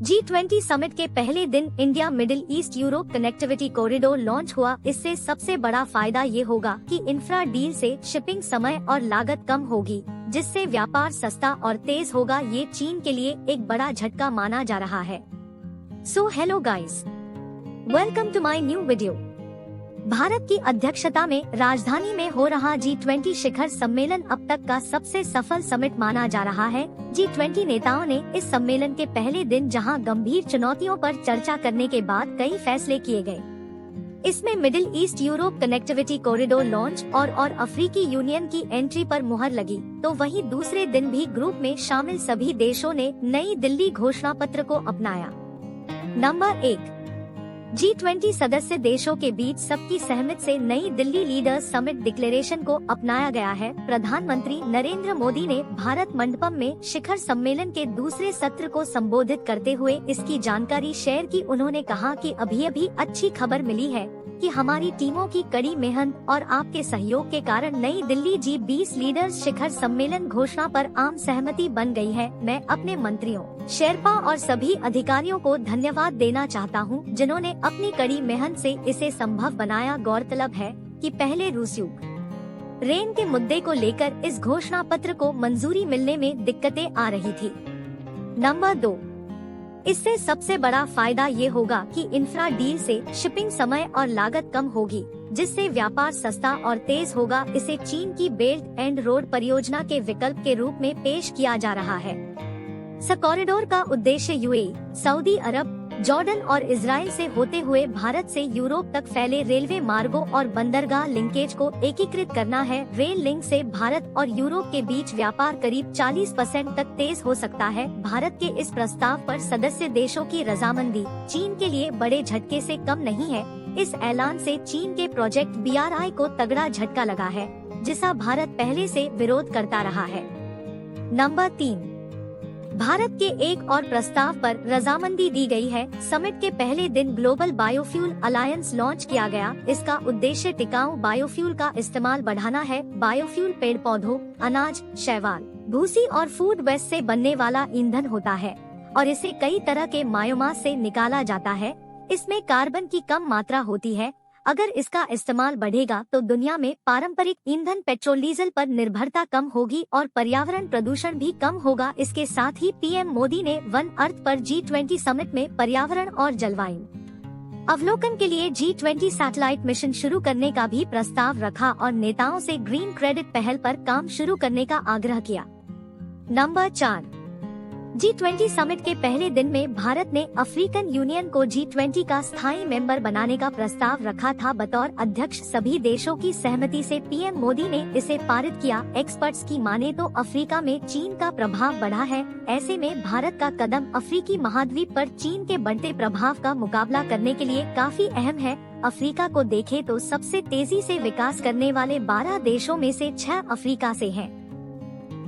G20 summit के पहले दिन India middle east Europe connectivity corridor launch हुआ। इससे सबसे बड़ा फायदा ये होगा कि इंफ्रा डील से शिपिंग समय और लागत कम होगी, जिससे व्यापार सस्ता और तेज होगा। ये चीन के लिए एक बड़ा झटका माना जा रहा है। So hello guys, welcome to my new video. Bharat की अध्यक्षता में राजधानी में हो रहा G20 शिखर सम्मेलन अब तक का सबसे सफल समिट माना जा रहा है। G20 नेताओं ने इस सम्मेलन के पहले दिन जहां गंभीर चुनौतियों पर चर्चा करने के बाद कई फैसले किए गए। इसमें middle east Europe connectivity corridor launch और अफ्रीकी यूनियन की एंट्री पर मुहर लगी, तो वहीं दूसरे दिन भी ग्रुप में शामिल सभी देशों ने नई दिल्ली घोषणा पत्र को अपनाया। नंबर 1, G20 सदस्य देशों के बीच सबकी सहमति से नई दिल्ली लीडर्स समिट डिक्लेरेशन को अपनाया गया है। प्रधानमंत्री नरेंद्र मोदी ने भारत मंडपम में शिखर सम्मेलन के दूसरे सत्र को संबोधित करते हुए इसकी जानकारी शेयर की। उन्होंने कहा कि अभी अच्छी खबर मिली है कि हमारी टीमों की कड़ी मेहनत और आपके सहयोग के कारण नई दिल्ली G20 लीडर्स शिखर सम्मेलन घोषणा पर आम सहमति बन गई है। मैं अपने मंत्रियों, शेरपा और सभी अधिकारियों को धन्यवाद देना चाहता हूं, जिन्होंने अपनी कड़ी मेहनत से इसे संभव बनाया। गौरतलब है कि पहले रूस यूक्रेन के मुद्दे को लेकर इस घोषणा पत्र को मंजूरी मिलने में दिक्कतें आ रही थी। नंबर 2, इससे सबसे बड़ा फायदा ये होगा कि इंफ्रा डील से शिपिंग समय और लागत कम होगी, जिससे व्यापार सस्ता और तेज होगा। इसे चीन की बेल्ट एंड रोड परियोजना के विकल्प के रूप में पेश किया जा रहा है। इस कॉरिडोर का उद्देश्य यूएई, सऊदी अरब, जॉर्डन और इजराइल से होते हुए भारत से यूरोप तक फैले रेलवे मार्गों और बंदरगाह लिंकेज को एकीकृत करना है। रेल लिंक से भारत और यूरोप के बीच व्यापार करीब 40% तक तेज हो सकता है। भारत के इस प्रस्ताव पर सदस्य देशों की रजामंदी चीन के लिए बड़े झटके से कम नहीं है। इस ऐलान से चीन के प्रोजेक्ट BRI को तगड़ा झटका लगा है, जिसका भारत पहले से विरोध करता रहा है। नंबर 3, भारत के एक और प्रस्ताव पर रजामंदी दी गई है। समिट के पहले दिन ग्लोबल बायोफ्यूल अलायंस लॉन्च किया गया। इसका उद्देश्य टिकाऊ बायोफ्यूल का इस्तेमाल बढ़ाना है। बायोफ्यूल पेड़ पौधों, अनाज, शैवाल, भूसी और फूड वेस्ट से बनने वाला ईंधन होता है और इसे कई तरह के बायोमास से निकाला जाता है। इसमें कार्बन की कम मात्रा होती है। अगर इसका इस्तेमाल बढ़ेगा तो दुनिया में पारंपरिक ईंधन पेट्रोल डीजल पर निर्भरता कम होगी और पर्यावरण प्रदूषण भी कम होगा। इसके साथ ही पीएम मोदी ने वन अर्थ पर G20 समिट में पर्यावरण और जलवायु अवलोकन के लिए G20 सैटेलाइट मिशन शुरू करने का भी प्रस्ताव रखा और नेताओं से ग्रीन क्रेडिट पहल पर काम शुरू करने का आग्रह किया। नंबर 4, G20 समिट के पहले दिन में भारत ने अफ्रीकन यूनियन को G20 का स्थायी मेंबर बनाने का प्रस्ताव रखा था। बतौर अध्यक्ष सभी देशों की सहमति से पीएम मोदी ने इसे पारित किया। एक्सपर्ट्स की माने तो अफ्रीका में चीन का प्रभाव बढ़ा है। ऐसे में भारत का कदम अफ्रीकी महाद्वीप पर चीन के बढ़ते प्रभाव का मुकाबला करने के लिए काफी अहम है। अफ्रीका को देखें तो सबसे तेजी से विकास करने वाले 12 देशों में से 6 अफ्रीका से हैं।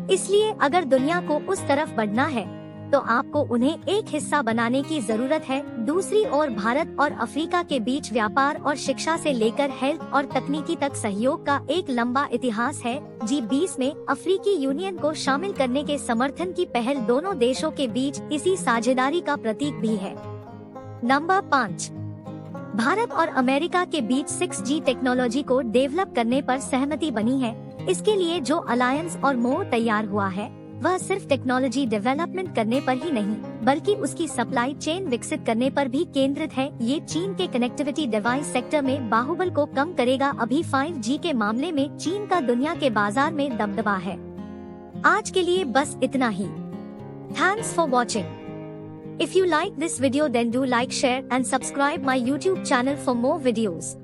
इसलिए अगर दुनिया को उस तरफ बढ़ना है तो आपको उन्हें एक हिस्सा बनाने की जरूरत है। दूसरी ओर भारत और अफ्रीका के बीच व्यापार और शिक्षा से लेकर हेल्थ और तकनीकी तक सहयोग का एक लंबा इतिहास है। G20 में अफ्रीकी यूनियन को शामिल करने के समर्थन की पहल दोनों देशों के बीच इसी साझेदारी का प्रतीक भी है। नंबर 5, भारत और अमेरिका के बीच 6G टेक्नोलॉजी को डेवलप करने पर सहमति बनी है। इसके लिए जो अलायंस और मोह तैयार हुआ है वह सिर्फ टेक्नोलॉजी डेवलपमेंट करने पर ही नहीं, बल्कि उसकी सप्लाई चेन विकसित करने पर भी केंद्रित है। ये चीन के कनेक्टिविटी डिवाइस सेक्टर में बाहुबल को कम करेगा। अभी 5G के मामले में चीन का दुनिया के बाजार में दबदबा है। आज के लिए बस इतना ही। Thanks for watching. If you like this video then do like, share and subscribe my YouTube channel for more videos.